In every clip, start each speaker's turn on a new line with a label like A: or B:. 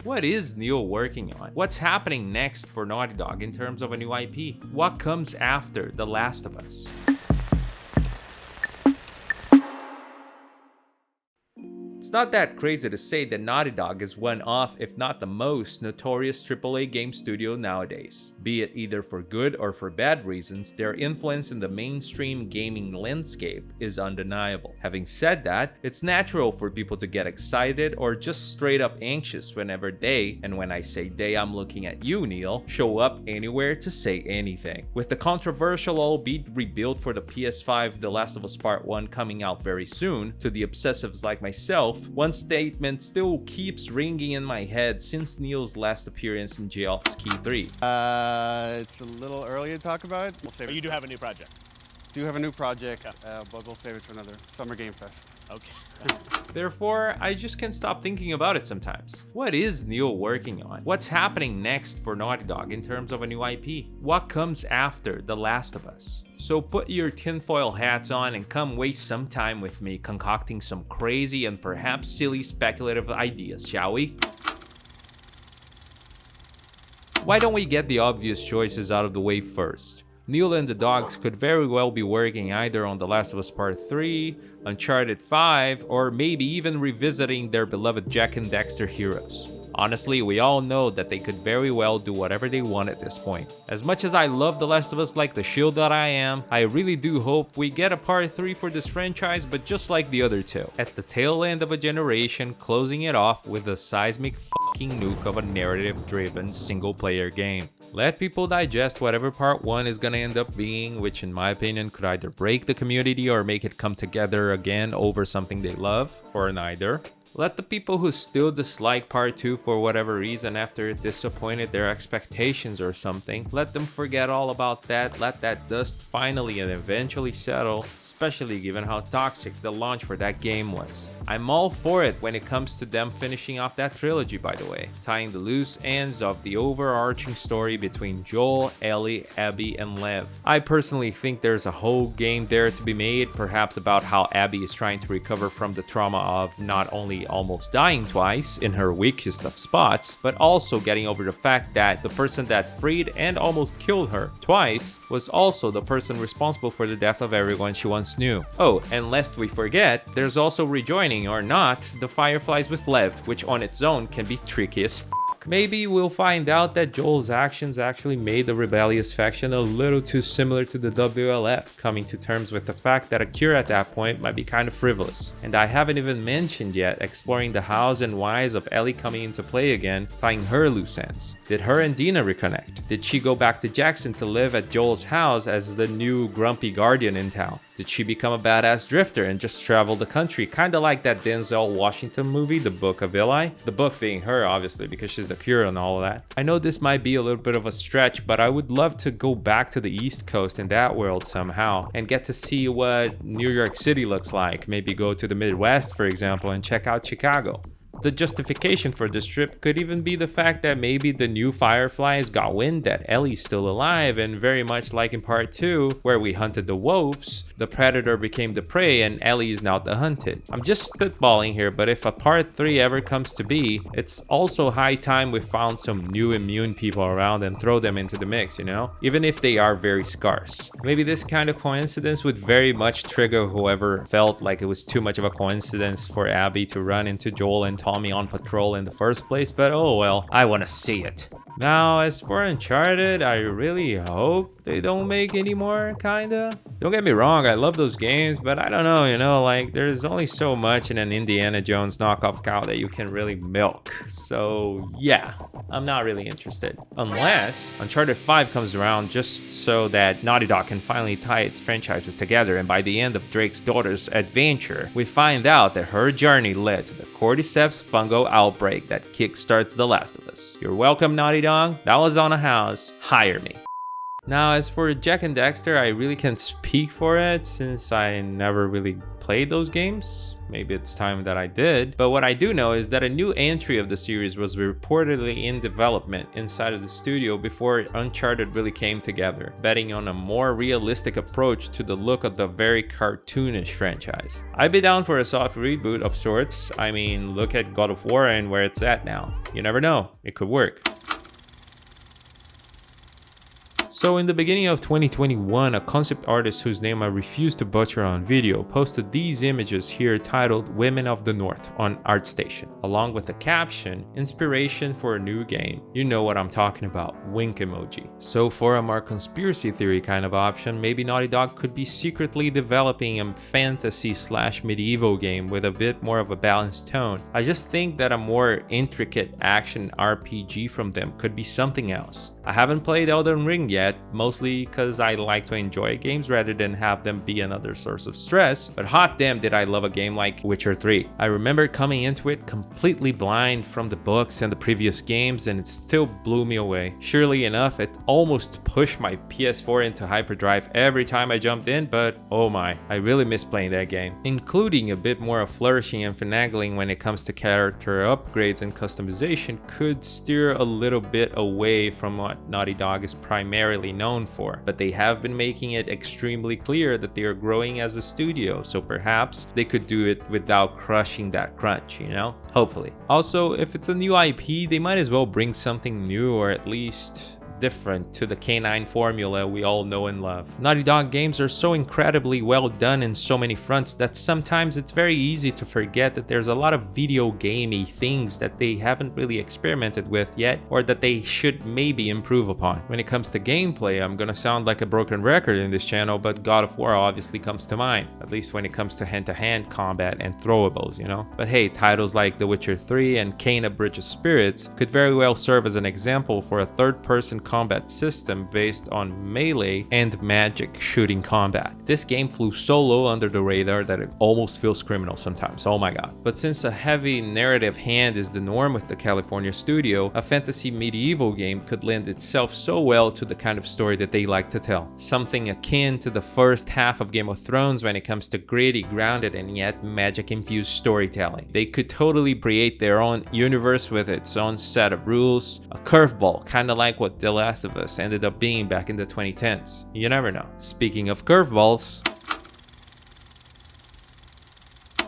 A: What is Neil working on? What's happening next for Naughty Dog in terms of a new IP? What comes after The Last of Us? It's not that crazy to say that Naughty Dog is one of, if not the most, notorious AAA game studio nowadays. Be it either for good or for bad reasons, their influence in the mainstream gaming landscape is undeniable. Having said that, it's natural for people to get excited or just straight up anxious whenever they, and when I say they, I'm looking at you, Neil, show up anywhere to say anything. With the controversial albeit rebuild for the PS5 The Last of Us Part 1 coming out very soon, to the obsessives like myself, one statement still keeps ringing in my head since Neil's last appearance in JL's Key 3.
B: It's a little early to talk about. We'll save
C: But
B: it.
C: you do have a new project.
B: Do have a new project, but we'll save it for another Summer Game Fest.
C: Okay.
A: Therefore, I just can't stop thinking about it sometimes. What is Neil working on? What's happening next for Naughty Dog in terms of a new IP? What comes after The Last of Us? So put your tinfoil hats on and come waste some time with me concocting some crazy and perhaps silly speculative ideas, shall we? Why don't we get the obvious choices out of the way first? Neil and the dogs could very well be working either on The Last of Us Part 3, Uncharted 5, or maybe even revisiting their beloved Jak and Daxter heroes. Honestly, we all know that they could very well do whatever they want at this point. As much as I love The Last of Us like the shield that I am, I really do hope we get a part 3 for this franchise, but just like the other two. At the tail end of a generation, closing it off with a seismic fucking nuke of a narrative-driven single-player game. Let people digest whatever part 1 is gonna end up being, which in my opinion could either break the community or make it come together again over something they love, or neither. Let the people who still dislike part 2 for whatever reason after it disappointed their expectations or something, let them forget all about that, let that dust finally and eventually settle, especially given how toxic the launch for that game was. I'm all for it when it comes to them finishing off that trilogy, by the way, tying the loose ends of the overarching story between Joel, Ellie, Abby, and Lev. I personally think there's a whole game there to be made, perhaps about how Abby is trying to recover from the trauma of not only almost dying twice in her weakest of spots, but also getting over the fact that the person that freed and almost killed her twice was also the person responsible for the death of everyone she once knew. Oh, and lest we forget, there's also rejoining or not the Fireflies with Lev, which on its own can be tricky as f***. Maybe we'll find out that Joel's actions actually made the rebellious faction a little too similar to the WLF, coming to terms with the fact that a cure at that point might be kind of frivolous. And I haven't even mentioned yet exploring the hows and whys of Ellie coming into play again, tying her loose ends. Did her and Dina reconnect? Did she go back to Jackson to live at Joel's house as the new grumpy guardian in town? Did she become a badass drifter and just travel the country, kinda like that Denzel Washington movie, The Book of Eli? The book being her, obviously, because she's the cure and all of that. I know this might be a little bit of a stretch, but I would love to go back to the East Coast in that world somehow and get to see what New York City looks like. Maybe go to the Midwest, for example, and check out Chicago. The justification for this trip could even be the fact that maybe the new Fireflies got wind that Ellie's still alive, and very much like in part 2, where we hunted the wolves, the predator became the prey and Ellie is now the hunted. I'm just spitballing here, but if a part 3 ever comes to be, it's also high time we found some new immune people around and throw them into the mix, you know? Even if they are very scarce. Maybe this kind of coincidence would very much trigger whoever felt like it was too much of a coincidence for Abby to run into Joel and Tommy on patrol in the first place, but oh well, I want to see it. Now, as for Uncharted, I really hope they don't make any more, kinda. Don't get me wrong, I love those games, but I don't know, you know, like, there's only so much in an Indiana Jones knockoff cow that you can really milk. So, yeah, I'm not really interested. Unless Uncharted 5 comes around just so that Naughty Dog can finally tie its franchises together, and by the end of Drake's daughter's adventure, we find out that her journey led to the Cordyceps fungo outbreak that kickstarts The Last of Us. You're welcome, Naughty Dog. That was on a house. Hire me. Now, as for Jak and Daxter, I really can't speak for it since I never really played those games. Maybe it's time that I did. But what I do know is that a new entry of the series was reportedly in development inside of the studio before Uncharted really came together, betting on a more realistic approach to the look of the very cartoonish franchise. I'd be down for a soft reboot of sorts. I mean, look at God of War and where it's at now. You never know, it could work. So in the beginning of 2021, a concept artist whose name I refuse to butcher on video posted these images here titled Women of the North on ArtStation, along with a caption, inspiration for a new game. You know what I'm talking about, wink emoji. So for a more conspiracy theory kind of option, maybe Naughty Dog could be secretly developing a fantasy/medieval game with a bit more of a balanced tone. I just think that a more intricate action RPG from them could be something else. I haven't played Elden Ring yet, mostly because I like to enjoy games rather than have them be another source of stress, but hot damn did I love a game like Witcher 3. I remember coming into it completely blind from the books and the previous games, and it still blew me away. Surely enough, it almost pushed my PS4 into hyperdrive every time I jumped in, but oh my, I really miss playing that game. Including a bit more of flourishing and finagling when it comes to character upgrades and customization could steer a little bit away from what Naughty Dog is primarily known for, but they have been making it extremely clear that they are growing as a studio, so perhaps they could do it without crushing that crunch, you know? Hopefully. Also, if it's a new IP, they might as well bring something new or at least different to the canine formula we all know and love. Naughty Dog games are so incredibly well done in so many fronts that sometimes it's very easy to forget that there's a lot of video gamey things that they haven't really experimented with yet, or that they should maybe improve upon. When it comes to gameplay, I'm gonna sound like a broken record in this channel, but God of War obviously comes to mind, at least when it comes to hand-to-hand combat and throwables, you know? But hey, titles like The Witcher 3 and Kena Bridge of Spirits could very well serve as an example for a third-person combat system based on melee and magic shooting combat. This game flew so low under the radar that it almost feels criminal sometimes, oh my god. But since a heavy narrative hand is the norm with the California studio, a fantasy medieval game could lend itself so well to the kind of story that they like to tell. Something akin to the first half of Game of Thrones when it comes to gritty, grounded, and yet magic-infused storytelling. They could totally create their own universe with its own set of rules, a curveball, kinda like what The Last of Us ended up being back in the 2010s. You never know. Speaking of curveballs,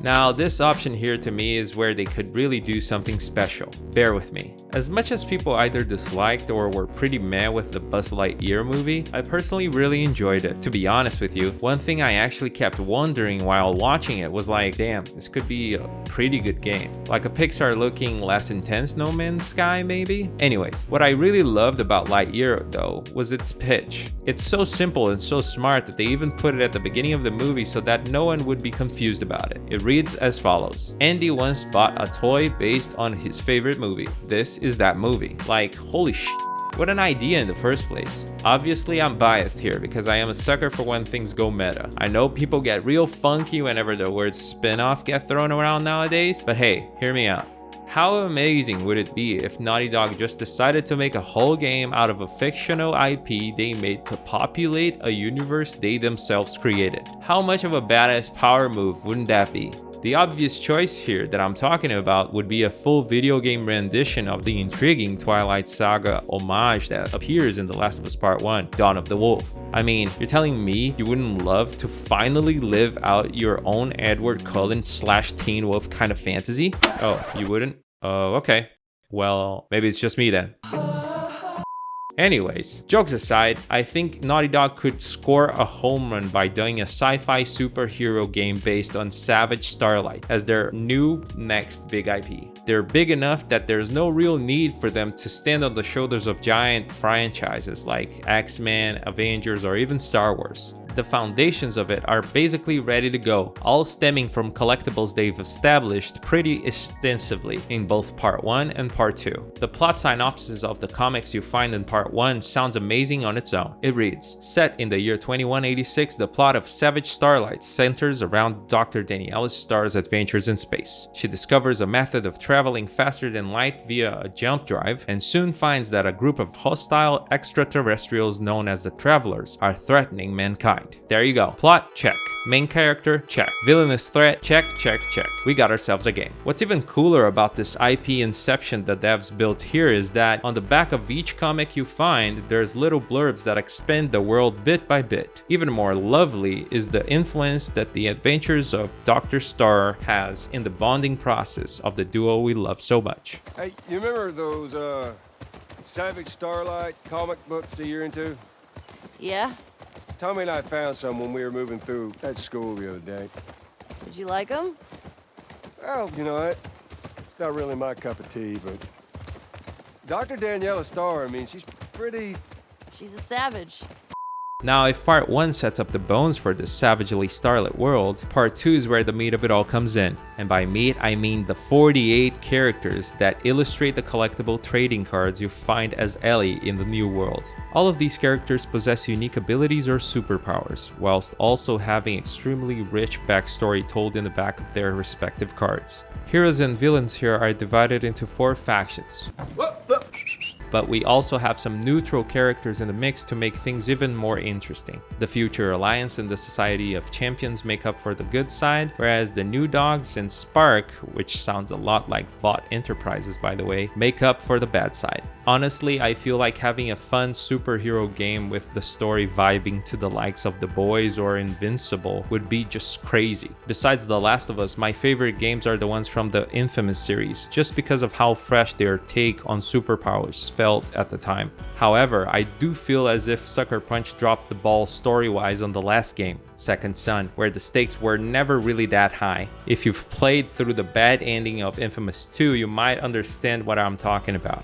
A: now this option here to me is where they could really do something special. Bear with me. As much as people either disliked or were pretty meh with the Buzz Lightyear movie, I personally really enjoyed it. To be honest with you, one thing I actually kept wondering while watching it was like, damn, this could be a pretty good game. Like a Pixar looking less intense No Man's Sky maybe? Anyways, what I really loved about Lightyear though was its pitch. It's so simple and so smart that they even put it at the beginning of the movie so that no one would be confused about it. It reads as follows. Andy once bought a toy based on his favorite movie. This is that movie. Like, holy shit. What an idea in the first place. Obviously, I'm biased here because I am a sucker for when things go meta. I know people get real funky whenever the word spin-off get thrown around nowadays, but hey, hear me out. How amazing would it be if Naughty Dog just decided to make a whole game out of a fictional IP they made to populate a universe they themselves created? How much of a badass power move wouldn't that be? The obvious choice here that I'm talking about would be a full video game rendition of the intriguing Twilight Saga homage that appears in The Last of Us Part 1, Dawn of the Wolf. I mean, you're telling me you wouldn't love to finally live out your own Edward Cullen / Teen Wolf kind of fantasy? Oh, you wouldn't? Oh, okay. Well, maybe it's just me then. Anyways, jokes aside, I think Naughty Dog could score a home run by doing a sci-fi superhero game based on Savage Starlight as their new next big IP. They're big enough that there's no real need for them to stand on the shoulders of giant franchises like X-Men, Avengers, or even Star Wars. The foundations of it are basically ready to go, all stemming from collectibles they've established pretty extensively in both Part 1 and Part 2. The plot synopsis of the comics you find in Part 1 sounds amazing on its own. It reads, set in the year 2186, the plot of Savage Starlight centers around Dr. Daniela Starr's adventures in space. She discovers a method of traveling faster than light via a jump drive, and soon finds that a group of hostile extraterrestrials known as the Travelers are threatening mankind. mind. There you go. Plot, check. Main character, check. Villainous threat, check, check, check. We got ourselves a game. What's even cooler about this IP inception the devs built here is that on the back of each comic you find, there's little blurbs that expand the world bit by bit. Even more lovely is the influence that the adventures of Dr. Star has in the bonding process of the duo we love so much.
C: Hey, you remember those, Savage Starlight comic books that you're into?
D: Yeah?
C: Tommy and I found some when we were moving through at school the other day.
D: Did you like them?
C: Well, you know what? It's not really my cup of tea, but Dr. Daniela Starr, I mean, she's pretty...
D: She's a savage.
A: Now, if part 1 sets up the bones for this savagely starlit world, part 2 is where the meat of it all comes in. And by meat, I mean the 48 characters that illustrate the collectible trading cards you find as Ellie in the new world. All of these characters possess unique abilities or superpowers, whilst also having extremely rich backstory told in the back of their respective cards. Heroes and villains here are divided into 4 factions. But we also have some neutral characters in the mix to make things even more interesting. The Future Alliance and the Society of Champions make up for the good side, whereas the New Dogs and Spark, which sounds a lot like Vought Enterprises by the way, make up for the bad side. Honestly, I feel like having a fun superhero game with the story vibing to the likes of The Boys or Invincible would be just crazy. Besides The Last of Us, my favorite games are the ones from the Infamous series, just because of how fresh their take on superpowers felt at the time. However, I do feel as if Sucker Punch dropped the ball story-wise on the last game, Second Son, where the stakes were never really that high. If you've played through the bad ending of Infamous 2, you might understand what I'm talking about.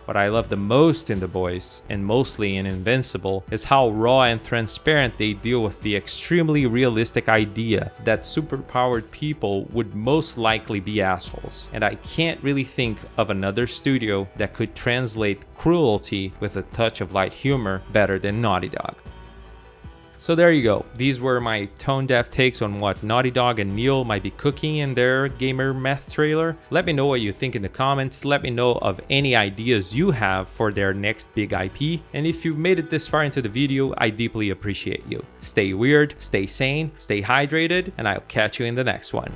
A: What I love the most in The Boys, and mostly in Invincible, is how raw and transparent they deal with the extremely realistic idea that superpowered people would most likely be assholes. And I can't really think of another studio that could translate cruelty with a touch of light humor better than Naughty Dog. So there you go. These were my tone-deaf takes on what Naughty Dog and Neil might be cooking in their Gamer Meth trailer. Let me know what you think in the comments. Let me know of any ideas you have for their next big IP. And if you've made it this far into the video, I deeply appreciate you. Stay weird, stay sane, stay hydrated, and I'll catch you in the next one.